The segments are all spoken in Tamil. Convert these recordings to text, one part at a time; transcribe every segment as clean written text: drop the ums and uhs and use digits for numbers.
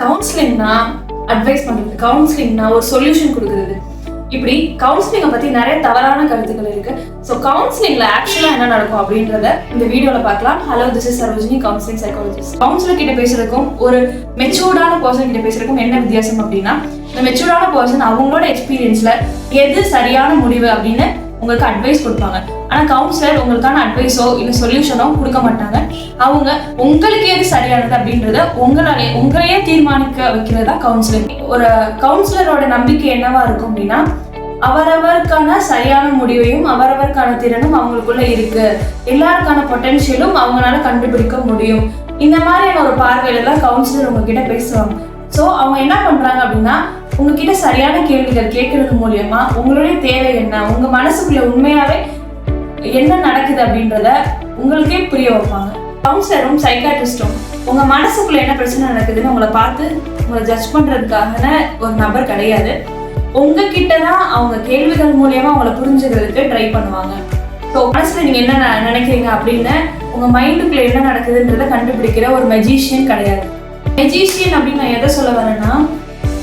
கவுன்சிலிங்னா அட்வைஸ் பண்றது, கவுன்சிலிங்னா ஒரு சொல்யூஷன் கொடுக்குறது. இப்படி கவுன்சிலிங்கை பத்தி நிறைய தவறான கருத்துக்கள் இருக்கு. ஸோ கவுன்சிலிங்ல ஆக்சுவலா என்ன நடக்கும் அப்படின்றத இந்த வீடியோல பார்க்கலாம். Hello, this is Sarojini, counselling psychologist. Councillor கிட்ட பேசுறதுக்கும் ஒரு மெச்சூர்டான பர்சன் கிட்ட பேசுறதுக்கும் என்ன வித்தியாசம் அப்படின்னா, இந்த மெச்சூர்டான பர்சன் அவங்களோட எக்ஸ்பீரியன்ஸ்ல எது சரியான முடிவு அப்படின்னு உங்களுக்கு அட்வைஸ் கொடுப்பாங்க. ஆனா கவுன்சிலர் உங்களுக்கான அட்வைஸோ இல்லை சொல்யூஷனோ கொடுக்க மாட்டாங்க. அவங்க உங்களுக்கு எது சரியானது அப்படின்றத உங்களையே தீர்மானிக்க வைக்கிறதா கவுன்சிலிங். ஒரு கவுன்சிலரோட நம்பிக்கை என்னவா இருக்கும் அப்படின்னா, அவரவருக்கான சரியான முடிவையும் அவரவருக்கான திறனும் அவங்களுக்குள்ள இருக்கு, எல்லாருக்கான பொட்டன்ஷியலும் அவங்களால கண்டுபிடிக்க முடியும். இந்த மாதிரியான ஒரு பார்வையில தான் கவுன்சிலர் உங்ககிட்ட பேசுவாங்க. ஸோ அவங்க என்ன பண்றாங்க அப்படின்னா, உங்ககிட்ட சரியான கேள்விகள் கேட்கறது மூலியமா உங்களுடைய தேவை என்ன, உங்க மனசுக்குள்ள உண்மையாவே என்ன நடக்குது அப்படின்றத உங்களுக்கே புரிய வைப்பாங்க. கவுன்சிலரும் சைக்காட்ரிஸ்டும் உங்க மனசுக்குள்ள என்ன பிரச்சனை நடக்குதுன்னு உங்களை பார்த்து உங்களை ஜட்ஜ் பண்றதுக்கான ஒரு நபர் கிடையாது. உங்ககிட்ட தான் அவங்க கேள்விகள் மூலியமா உங்களை புரிஞ்சுக்கிறதுக்கு ட்ரை பண்ணுவாங்க. ஸோ மனசுல நீங்க என்ன நினைக்கிறீங்க அப்படின்னு உங்க மைண்டுக்குள்ள என்ன நடக்குதுன்றத கண்டுபிடிக்கிற ஒரு மெஜிஷியன் கிடையாது. மெஜிஷியன் அப்படின்னு நான் எதை சொல்ல வரேன்னா,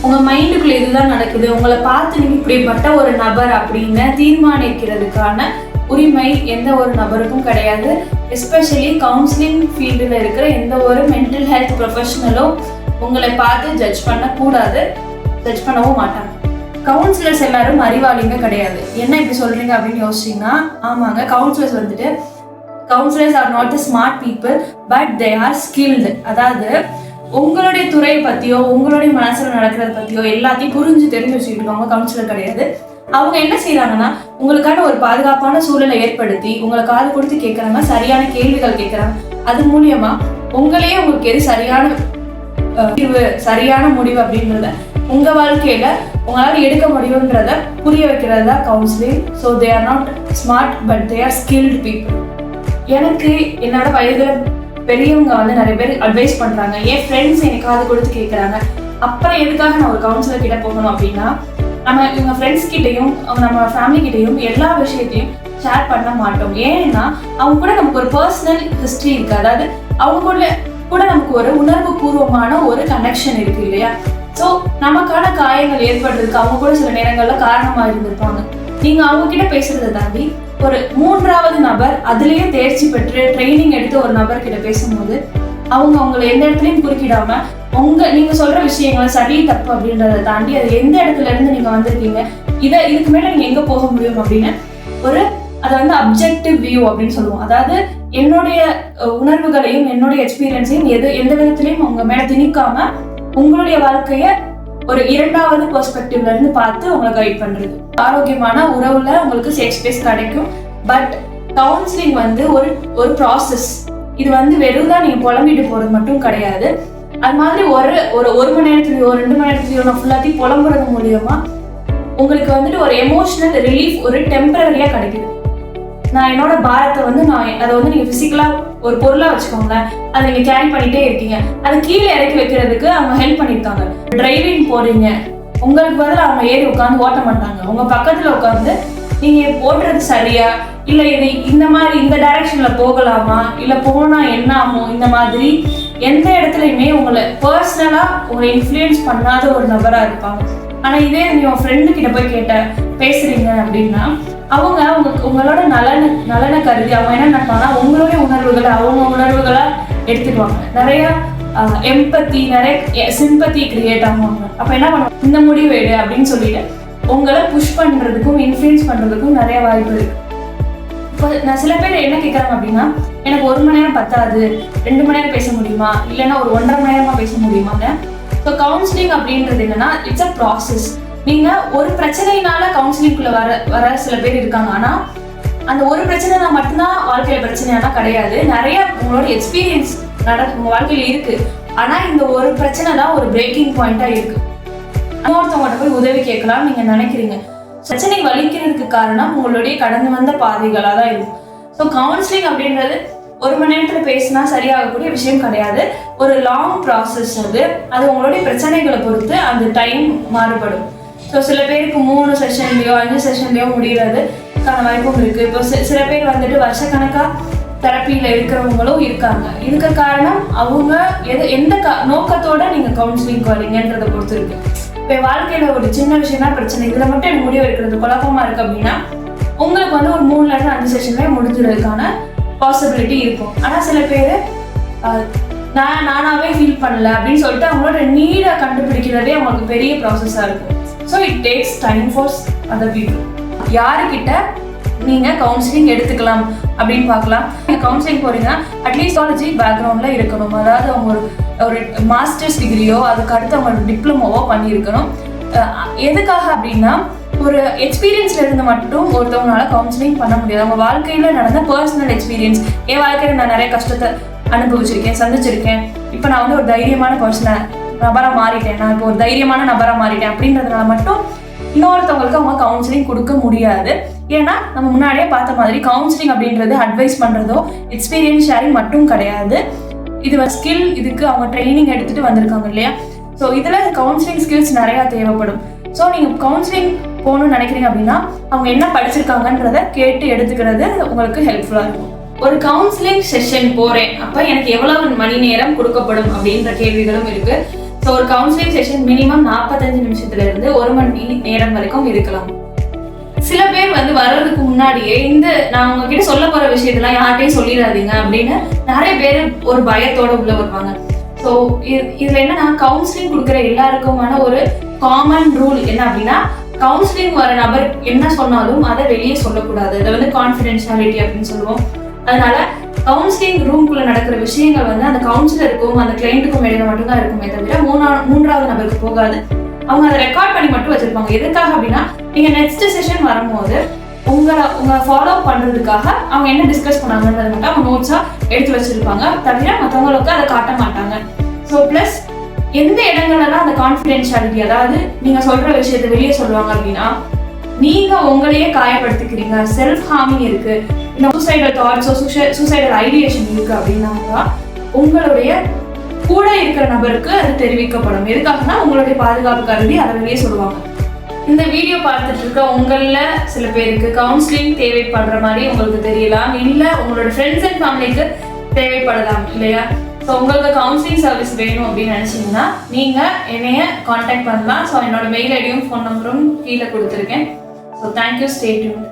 உங்க மைண்டுக்குள்ள இதுதான் நடக்குது, உங்களை பார்த்து நீங்க இப்படிப்பட்ட ஒரு நபர் அப்படின்னு தீர்மானிக்கிறதுக்கான உரிமை எந்த ஒரு நபருக்கும் கிடையாது. எஸ்பெஷலி கவுன்சிலிங் ஃபீல்டில் இருக்கிற எந்த ஒரு மென்டல் ஹெல்த் ப்ரொஃபஷனலும் உங்களை பார்த்து ஜட்ஜ் பண்ணக்கூடாது, ஜட்ஜ் பண்ணவும் மாட்டாங்க. கவுன்சிலர்ஸ் எல்லாரும் அறிவாளிங்க கிடையாது. என்ன இப்படி சொல்றீங்க அப்படின்னு யோசிச்சிங்கன்னா, ஆமாங்க, counsellors are not the smart people, but they are skilled. அதாவது உங்களுடைய துறையை பற்றியோ உங்களுடைய மனசில் நடக்கிறத பற்றியோ எல்லாத்தையும் புரிஞ்சு தெரிஞ்சு வச்சுக்கிட்டவங்க கவுன்சிலர் கிடையாது. அவங்க என்ன செய்யறாங்கன்னா, உங்களுக்கான ஒரு பாதுகாப்பான சூழலை ஏற்படுத்தி உங்களை காது கொடுத்து கேட்கறாங்க, சரியான கேள்விகள் கேட்கறாங்க. அது மூலியமா உங்களையே உங்களுக்கு எது சரியான முடிவு அப்படின்றத உங்க வாழ்க்கையில உங்களால எடுக்க முடியுன்றத புரிய வைக்கிறது தான் counselling. So they are not smart, but they are skilled people. எனக்கு என்னோட வயதுல பெரியவங்க நிறைய பேர் அட்வைஸ் பண்றாங்க, என் ஃப்ரெண்ட்ஸ் எனக்கு காது கொடுத்து கேட்கறாங்க. அப்புறம் எதுக்காக நான் ஒரு கவுன்சிலர் கிட்ட போகணும் அப்படின்னா, நம்ம இவங்க ஃப்ரெண்ட்ஸ் கிட்டையும் நம்ம ஃபேமிலி கிட்டையும் எல்லா விஷயத்தையும் ஷேர் பண்ண மாட்டோம். ஏன்னா அவங்க கூட நமக்கு ஒரு பர்சனல் ஹிஸ்டரி இருக்கு. அதாவது அவங்க கூட நமக்கு ஒரு உணர்வு பூர்வமான ஒரு கனெக்ஷன் இருக்கு இல்லையா? ஸோ நமக்கான காயங்கள் ஏற்படுறதுக்கு அவங்க கூட சில நேரங்கள்ல காரணமா இருந்திருப்பாங்க. நீங்க அவங்க கிட்ட பேசுறதை தாண்டி ஒரு மூன்றாவது நபர் அதுலயே தேர்ச்சி பெற்று ட்ரைனிங் எடுத்து ஒரு நபர் கிட்ட பேசும்போது அவங்களை எந்த இடத்துலையும் குறுக்கிடாம நீங்க சொல்ற விஷயங்களை சரி தப்பு அப்படின்றத தாண்டி அது எந்த இடத்துல இருந்து நீங்க வந்திருக்கீங்க, இதுக்கு மேல நீங்க எங்க போக முடியும் அப்படின்னு அதை அப்ஜெக்டிவ் வியூ அப்படின்னு சொல்லுவோம். அதாவது என்னுடைய உணர்வுகளையும் என்னுடைய எக்ஸ்பீரியன்ஸையும் எந்த விதத்திலையும் உங்க மேல திணிக்காம உங்களுடைய வாழ்க்கைய ஒரு இரண்டாவது பெர்ஸ்பெக்டிவ்ல இருந்து பார்த்து உங்களை கைட் பண்றது. ஆரோக்கியமான உறவுல உங்களுக்கு சேஃப் ஸ்பேஸ் கிடைக்கும். பட் கவுன்சிலிங் ஒரு ப்ராசஸ். இது வெறும் தான் நீங்க புலம்பிட்டு போறது மட்டும் கிடையாது. அது மாதிரி ஒரு மணி நேரத்துலயோ 2 மணி நேரத்துலயோ நான் ஃபுல்லாத்தையும் புலம்புறது மூலியமா உங்களுக்கு ஒரு எமோஷனல் ரிலீஃப் ஒரு டெம்பரரியா கிடைக்குது. நான் என்னோட பாரத்தை நான் அதை நீங்க பிசிக்கலா ஒரு பொருளா வச்சுக்கோங்களேன், அதை நீங்க கேரி பண்ணிட்டே இருக்கீங்க, அதை கீழே இறக்கி வைக்கிறதுக்கு அவங்க ஹெல்ப் பண்ணிருக்காங்க. டிரைவிங் போறீங்க, உங்களுக்கு பதில் அவங்க ஏறி உட்காந்து ஓட்ட மாட்டாங்க, உங்க பக்கத்துல உட்காந்து நீங்க ஓட்டுறது சரியா இல்ல இது இந்த டைரக்ஷன்ல போகலாமா இல்ல போனா என்ன ஆகும், இந்த மாதிரி எந்த இடத்துலயுமே உங்களை பர்சனலா உங்களை இன்ஃப்ளூயன்ஸ் பண்ணாத ஒரு நபரா இருப்பாங்க. ஆனா இதே நீங்க ஃப்ரெண்டு கிட்ட போய் பேசுறீங்க அப்படின்னா அவங்க உங்களோட நலனை கருதி அவங்க என்ன நினைப்பாங்கன்னா, உங்களுடைய உணர்வுகளை அவங்க உணர்வுகளா எடுத்துக்குவாங்க. நிறைய எம்பத்தி, நிறைய சிம்பத்தி கிரியேட் ஆகுவாங்க. அப்ப என்ன பண்ணுவாங்க, இந்த முடிவு எடு அப்படின்னு சொல்லிட்டு உங்களை புஷ் பண்றதுக்கும் இன்ஃப்ளூயன்ஸ் பண்றதுக்கும் நிறைய வாய்ப்பு இருக்கு. இப்போ நான் சில பேர் என்ன கேட்கறாங்க அப்படின்னா, எனக்கு 1 மணி நேரம் பத்தாது, 2 மணி நேரம் பேச முடியுமா, இல்லைன்னா ஒரு 1.5 மணி நேரமா பேச முடியுமாங்க. ஸோ கவுன்சிலிங் அப்படின்றது என்னன்னா, இட்ஸ் அ ப்ராசஸ். நீங்க ஒரு பிரச்சனைனால கவுன்சிலிங்குள்ள வர சில பேர் இருக்காங்க. ஆனா அந்த ஒரு பிரச்சனை மட்டும்தான் வாழ்க்கையில பிரச்சனையானா கிடையாது. நிறைய உங்களோட எக்ஸ்பீரியன்ஸ் உங்க வாழ்க்கையில இருக்கு. ஆனா இந்த ஒரு பிரச்சனை தான் ஒரு பிரேக்கிங் பாயிண்டா இருக்கு. இன்னொருத்தவங்கள்ட்ட போய் உதவி கேட்கலாம் நீங்க நினைக்கிறீங்க. பிரச்சனை வலிக்கிறதுக்கு காரணம் உங்களுடைய கடந்து வந்த பாதைகளா தான் இருக்கும். ஸோ கவுன்சிலிங் அப்படின்றது 1 மணி நேரத்துல பேசினா சரியாகக்கூடிய விஷயம் கிடையாது. ஒரு லாங் ப்ராசஸ். அது உங்களுடைய பிரச்சனைகளை பொறுத்து அந்த டைம் மாறுபடும். ஸோ சில பேருக்கு 3 செஷன்லையோ 5 செஷன்லையோ முடிகிறதுக்கான வாய்ப்பும் இருக்குது. இப்போ சில பேர் வருஷக்கணக்காக தெரப்பியில் இருக்கிறவங்களும் இருக்காங்க. இதுக்கு காரணம் அவங்க எந்த நோக்கத்தோட நீங்கள் கவுன்சிலிங்க்கு வரீங்கன்றதை பொறுத்து இருக்கு. இப்போ வாழ்க்கையில் ஒரு சின்ன விஷயம் தான் பிரச்சனை, இதில் மட்டும் எனக்கு முடிவு எடுக்கிறது குழப்பமாக இருக்குது அப்படின்னா உங்களுக்கு வந்து ஒரு 3-5 செஷன்லேயே முடிஞ்சுறதுக்கான பாசிபிலிட்டி இருக்கும். ஆனால் சில பேர் நானாவே ஃபீல் பண்ணல அப்படின்னு சொல்லிட்டு அவங்களோட நீடை கண்டுபிடிக்கிறதே அவங்களுக்கு பெரிய ப்ராசஸாக இருக்கும். So it takes time for other people. யாருக்கிட்ட நீங்கள் கவுன்சிலிங் எடுத்துக்கலாம் அப்படின்னு பார்க்கலாம். நீங்கள் கவுன்சிலிங் போகிறீங்கன்னா அட்லீஸ்ட் காலேஜி பேக்ரவுண்டில் இருக்கணும். அதாவது அவங்க ஒரு மாஸ்டர்ஸ் டிகிரியோ அதுக்கு அடுத்து அவங்க டிப்ளமோவோ பண்ணியிருக்கணும். எதுக்காக அப்படின்னா ஒரு எக்ஸ்பீரியன்ஸ்ல இருந்து மட்டும் ஒருத்தவங்களால கவுன்சிலிங் பண்ண முடியாது. அவங்க வாழ்க்கையில் நடந்த பர்சனல் எக்ஸ்பீரியன்ஸ், என் வாழ்க்கையில் நான் நிறைய கஷ்டத்தை அனுபவிச்சிருக்கேன், சந்திச்சிருக்கேன். இப்போ நான் வந்து ஒரு தைரியமான நபராக மாறிட்டேன், நான் இப்போ ஒரு தைரியமான நபராக மாறிட்டேன் அப்படின்றதுனால மட்டும் இன்னொருத்தவங்களுக்கு அவங்க கவுன்சிலிங் கொடுக்க முடியாது. ஏன்னா நம்ம முன்னாடியே பார்த்த மாதிரி கவுன்சிலிங் அப்படின்றது அட்வைஸ் பண்ணுறதோ எக்ஸ்பீரியன்ஸ் ஷேரிங் மட்டும் கிடையாது. இது ஸ்கில், இதுக்கு அவங்க ட்ரைனிங் எடுத்துகிட்டு வந்திருக்காங்க இல்லையா. ஸோ இதில் கவுன்சிலிங் ஸ்கில்ஸ் நிறையா தேவைப்படும். ஸோ நீங்கள் கவுன்சிலிங் போகணும்னு நினைக்கிறீங்க அப்படின்னா அவங்க என்ன படிச்சிருக்காங்கன்றதை கேட்டு எடுத்துக்கிறது உங்களுக்கு ஹெல்ப்ஃபுல்லாக இருக்கும். ஒரு கவுன்சிலிங் செஷன் போகிறேன் அப்போ எனக்கு எவ்வளவு மணி நேரம் கொடுக்கப்படும் அப்படின்ற கேள்விகளும் இருக்குது. ஸோ ஒரு கவுன்சிலிங் செஷன் மினிமம் 45 நிமிஷத்துலேருந்து 1 மணி நேரம் வரைக்கும் இருக்கலாம். சில பேர் வந்து வர்றதுக்கு முன்னாடியே நான் உங்ககிட்ட சொல்ல போகிற விஷயத்தெல்லாம் யார்கிட்டையும் சொல்லிடாதீங்க அப்படின்னு நிறைய பேர் ஒரு பயத்தோட உள்ள வருவாங்க. ஸோ இதில் என்னன்னா கவுன்சிலிங் கொடுக்குற எல்லாருக்குமான ஒரு காமன் ரூல் என்ன அப்படின்னா கவுன்சிலிங் வர நபர் என்ன சொன்னாலும் அதை வெளியே சொல்லக்கூடாது. அதை வந்து கான்ஃபிடென்ஷியாலிட்டி அப்படின்னு சொல்லுவோம். அதனால கவுன்சிலிங் ரூம்குள்ள நடக்கிற விஷயங்கள் வந்து அந்த கவுன்சிலருக்கும் அந்த கிளைண்ட்டுக்கும் இடையில மட்டும்தான் இருக்குமே தவிர மூன்றாவது நபருக்கு போகாது. அவங்க அதை ரெக்கார்ட் பண்ணி மட்டும் வச்சிருப்பாங்க. எதுக்காக அப்படின்னா நீங்க நெக்ஸ்ட் செஷன் வரும்போது உங்களை ஃபாலோ பண்றதுக்காக அவங்க என்ன டிஸ்கஸ் பண்ணாங்கன்றது மட்டும் அவங்க நோட்ஸா எடுத்து வச்சிருப்பாங்க, தவிர மற்றவங்களுக்கு அதை காட்ட மாட்டாங்க. ஸோ பிளஸ் எந்த இடங்கள்லாம் அந்த கான்ஃபிடென்ஷியாலிட்டி, அதாவது நீங்க சொல்ற விஷயத்தை வெளியே சொல்லுவாங்க அப்படின்னா நீங்க உங்களையே காயப்படுத்திக்கிறீங்க, செல்ஃப் ஹார்மிங் இருக்கு, இந்த சூசைடல் தாட்ஸோ சூசைடல் ஐடியேஷன் இருக்கு அப்படின்னா உங்களுடைய கூட இருக்கிற நபருக்கு அது தெரிவிக்கப்படும். எதுக்காகனா உங்களுடைய பாதுகாப்பு கருதி அதை வெளியே சொல்லுவாங்க. இந்த வீடியோ பார்த்துட்டு இருக்க உங்களில் சில பேருக்கு கவுன்சிலிங் தேவைப்படுற மாதிரி உங்களுக்கு தெரியலாம், இல்லை உங்களோட ஃப்ரெண்ட்ஸ் அண்ட் ஃபேமிலிக்கு தேவைப்படலாம் இல்லையா. ஸோ உங்களுக்கு கவுன்சிலிங் சர்வீஸ் வேணும் அப்படின்னு நினச்சிங்கன்னா நீங்கள் என்னைய கான்டாக்ட் பண்ணலாம். ஸோ என்னோட மெயில் ஐடியும் ஃபோன் நம்பரும் கீழே கொடுத்துருக்கேன். So thank you, stay tuned.